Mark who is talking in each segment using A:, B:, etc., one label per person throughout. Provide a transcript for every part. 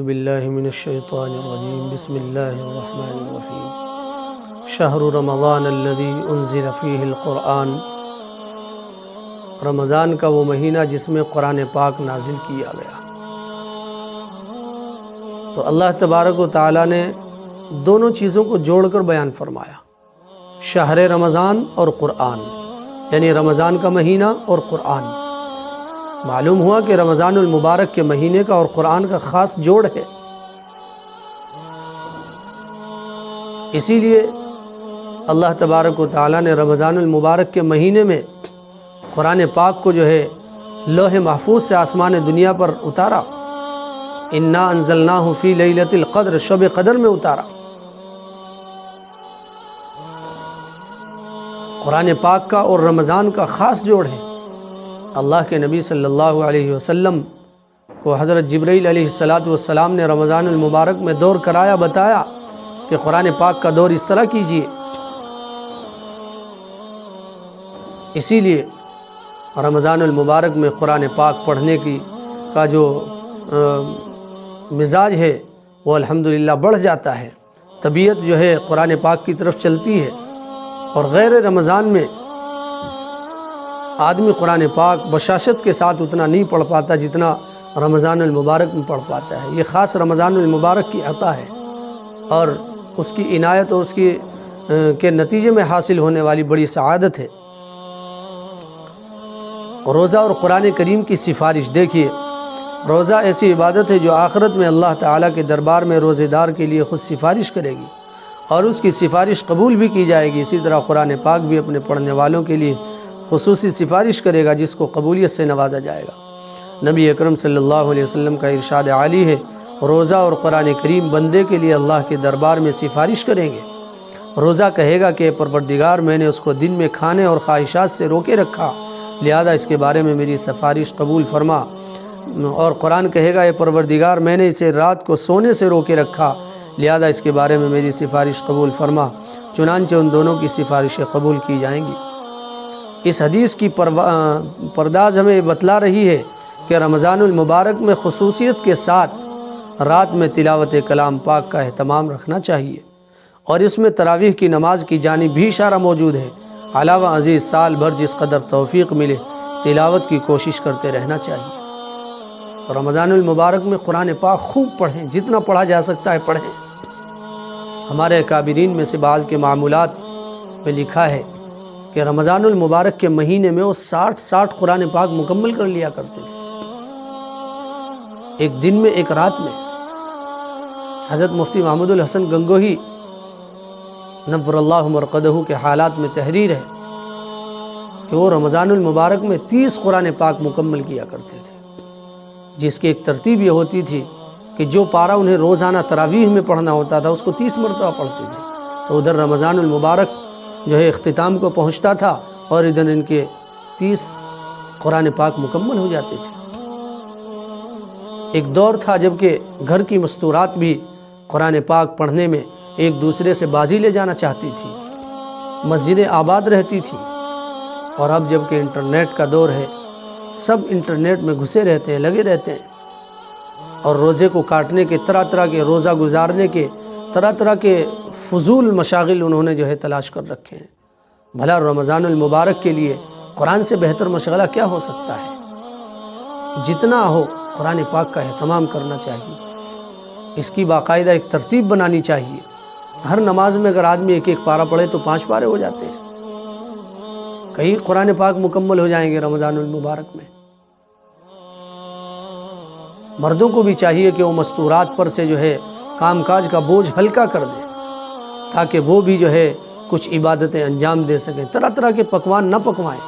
A: باللہ من الشیطان الرجیم بسم اللہ الرحمن الرحیم شہر رمضان الذی انزل فیہ القرآن، رمضان کا وہ مہینہ جس میں قرآن پاک نازل کیا گیا۔ تو اللہ تبارک و تعالیٰ نے دونوں چیزوں کو جوڑ کر بیان فرمایا، شہر رمضان اور قرآن، یعنی رمضان کا مہینہ اور قرآن۔ معلوم ہوا کہ رمضان المبارک کے مہینے کا اور قرآن کا خاص جوڑ ہے، اسی لیے اللہ تبارک و تعالیٰ نے رمضان المبارک کے مہینے میں قرآن پاک کو جو ہے لوح محفوظ سے آسمان دنیا پر اتارا، انا انزلناہ فی لیلۃ القدر، شب قدر میں اتارا۔ قرآن پاک کا اور رمضان کا خاص جوڑ ہے۔ اللہ کے نبی صلی اللہ علیہ وسلم کو حضرت جبرائیل علیہ السلام نے رمضان المبارک میں دور کرایا، بتایا کہ قرآن پاک کا دور اس طرح کیجیے۔ اسی لیے رمضان المبارک میں قرآن پاک پڑھنے کا جو مزاج ہے وہ الحمدللہ بڑھ جاتا ہے، طبیعت جو ہے قرآن پاک کی طرف چلتی ہے، اور غیر رمضان میں آدمی قرآن پاک بشاشت کے ساتھ اتنا نہیں پڑھ پاتا جتنا رمضان المبارک میں پڑھ پاتا ہے۔ یہ خاص رمضان المبارک کی عطا ہے اور اس کی عنایت اور اس کے نتیجے میں حاصل ہونے والی بڑی سعادت ہے۔ روزہ اور قرآن کریم کی سفارش دیکھیے، روزہ ایسی عبادت ہے جو آخرت میں اللہ تعالیٰ کے دربار میں روزے دار کے لیے خود سفارش کرے گی اور اس کی سفارش قبول بھی کی جائے گی۔ اسی طرح قرآن پاک بھی اپنے پڑھنے والوں کے لیے خصوصی سفارش کرے گا جس کو قبولیت سے نوازا جائے گا۔ نبی اکرم صلی اللہ علیہ وسلم کا ارشاد عالی ہے، روزہ اور قرآن کریم بندے کے لیے اللہ کے دربار میں سفارش کریں گے۔ روزہ کہے گا کہ پروردگار، میں نے اس کو دن میں کھانے اور خواہشات سے روکے رکھا، لہذا اس کے بارے میں میری سفارش قبول فرما۔ اور قرآن کہے گا، اے پروردگار، میں نے اسے رات کو سونے سے روکے رکھا، لہذا اس کے بارے میں میری سفارش قبول فرما۔ چنانچہ ان دونوں کی سفارشیں قبول کی جائیں گی۔ اس حدیث کی پرداز ہمیں بتلا رہی ہے کہ رمضان المبارک میں خصوصیت کے ساتھ رات میں تلاوت کلام پاک کا اہتمام رکھنا چاہیے، اور اس میں تراویح کی نماز کی جانب بھی اشارہ موجود ہے۔ علاوہ عزیز سال بھر جس قدر توفیق ملے تلاوت کی کوشش کرتے رہنا چاہیے۔ رمضان المبارک میں قرآن پاک خوب پڑھیں، جتنا پڑھا جا سکتا ہے پڑھیں۔ ہمارے اکابرین میں سے بعض کے معمولات میں لکھا ہے کہ رمضان المبارک کے مہینے میں وہ 60 قرآن پاک مکمل کر لیا کرتے تھے، ایک دن میں، ایک رات میں۔ حضرت مفتی محمود الحسن گنگوہی نور اللہ مرقدہ کے حالات میں تحریر ہے کہ وہ رمضان المبارک میں 30 قرآن پاک مکمل کیا کرتے تھے، جس کی ایک ترتیب یہ ہوتی تھی کہ جو پارہ انہیں روزانہ تراویح میں پڑھنا ہوتا تھا اس کو 30 مرتبہ پڑھتے تھے۔ تو ادھر رمضان المبارک جو ہے اختتام کو پہنچتا تھا اور ادھر ان کے 30 قرآن پاک مکمل ہو جاتے تھے۔ ایک دور تھا جب کہ گھر کی مستورات بھی قرآن پاک پڑھنے میں ایک دوسرے سے بازی لے جانا چاہتی تھی، مسجدیں آباد رہتی تھی، اور اب جب کہ انٹرنیٹ کا دور ہے، سب انٹرنیٹ میں گھسے رہتے ہیں، لگے رہتے ہیں، اور روزے کو کاٹنے کے طرح کے، روزہ گزارنے کے طرح کے فضول مشاغل انہوں نے جو ہے تلاش کر رکھے ہیں۔ بھلا رمضان المبارک کے لیے قرآن سے بہتر مشغلہ کیا ہو سکتا ہے؟ جتنا ہو قرآن پاک کا اہتمام کرنا چاہیے، اس کی باقاعدہ ایک ترتیب بنانی چاہیے۔ ہر نماز میں اگر آدمی ایک پارہ پڑھے تو 5 پارے ہو جاتے ہیں، کئی قرآن پاک مکمل ہو جائیں گے رمضان المبارک میں۔ مردوں کو بھی چاہیے کہ وہ مستورات پر سے جو ہے کام کاج کا بوجھ ہلکا کر دیں، تاکہ وہ بھی جو ہے کچھ عبادتیں انجام دے سکیں۔ طرح کے پکوان نہ پکوائیں،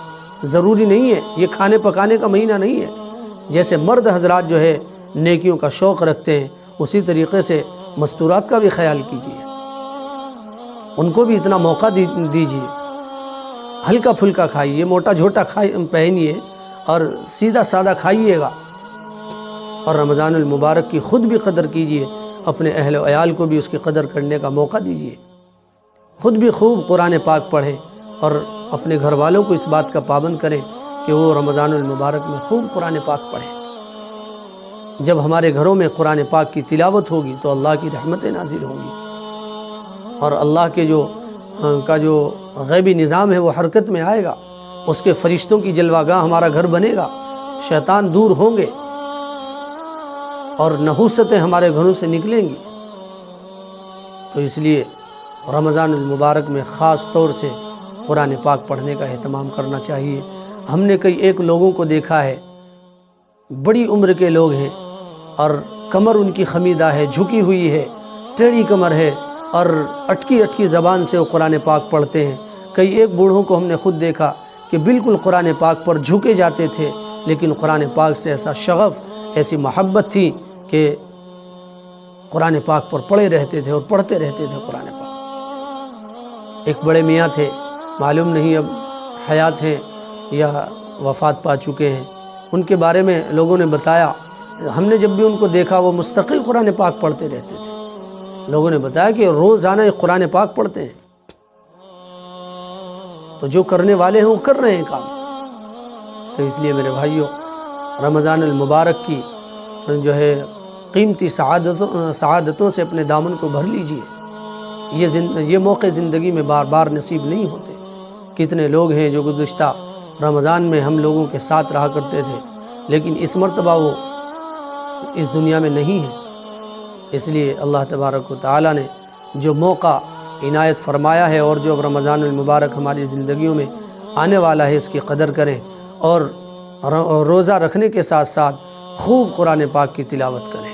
A: ضروری نہیں ہے، یہ کھانے پکانے کا مہینہ نہیں ہے۔ جیسے مرد حضرات جو ہے نیکیوں کا شوق رکھتے ہیں، اسی طریقے سے مستورات کا بھی خیال کیجیے، ان کو بھی اتنا موقع دیجیے۔ ہلکا پھلکا کھائیے، موٹا جھوٹا پہنیے اور سیدھا سادہ کھائیے گا، اور رمضان المبارک کی خود بھی قدر کیجیے، اپنے اہل و عیال کو بھی اس کی قدر کرنے کا موقع دیجیے۔ خود بھی خوب قرآن پاک پڑھیں اور اپنے گھر والوں کو اس بات کا پابند کریں کہ وہ رمضان المبارک میں خوب قرآن پاک پڑھیں۔ جب ہمارے گھروں میں قرآن پاک کی تلاوت ہوگی تو اللہ کی رحمتیں نازل ہوں گی، اور اللہ کے جو غیبی نظام ہے وہ حرکت میں آئے گا، اس کے فرشتوں کی جلوہ گاہ ہمارا گھر بنے گا، شیطان دور ہوں گے اور نحوستیں ہمارے گھروں سے نکلیں گی۔ تو اس لیے رمضان المبارک میں خاص طور سے قرآن پاک پڑھنے کا اہتمام کرنا چاہیے۔ ہم نے کئی ایک لوگوں کو دیکھا ہے، بڑی عمر کے لوگ ہیں اور کمر ان کی خمیدہ ہے، جھکی ہوئی ہے، ٹیڑھی کمر ہے، اور اٹکی زبان سے وہ قرآن پاک پڑھتے ہیں۔ کئی ایک بوڑھوں کو ہم نے خود دیکھا کہ بالکل قرآن پاک پر جھکے جاتے تھے، لیکن قرآن پاک سے ایسا شغف، ایسی محبت تھی کہ قرآن پاک پر پڑھے رہتے تھے اور پڑھتے رہتے تھے قرآن پاک۔ ایک بڑے میاں تھے، معلوم نہیں اب حیات ہیں یا وفات پا چکے ہیں، ان کے بارے میں لوگوں نے بتایا، ہم نے جب بھی ان کو دیکھا وہ مستقل قرآن پاک پڑھتے رہتے تھے۔ لوگوں نے بتایا کہ روزانہ قرآن پاک پڑھتے ہیں۔ تو جو کرنے والے ہیں وہ کر رہے ہیں کام۔ تو اس لیے میرے بھائیوں، رمضان المبارک کی جو ہے قیمتی سعادتوں سے اپنے دامن کو بھر لیجئے۔ یہ موقع زندگی میں بار بار نصیب نہیں ہوتے۔ کتنے لوگ ہیں جو گزشتہ رمضان میں ہم لوگوں کے ساتھ رہا کرتے تھے، لیکن اس مرتبہ وہ اس دنیا میں نہیں ہیں۔ اس لیے اللہ تبارک و تعالیٰ نے جو موقع عنایت فرمایا ہے، اور جو اب رمضان المبارک ہماری زندگیوں میں آنے والا ہے، اس کی قدر کریں اور روزہ رکھنے کے ساتھ ساتھ خوب قرآن پاک کی تلاوت کریں۔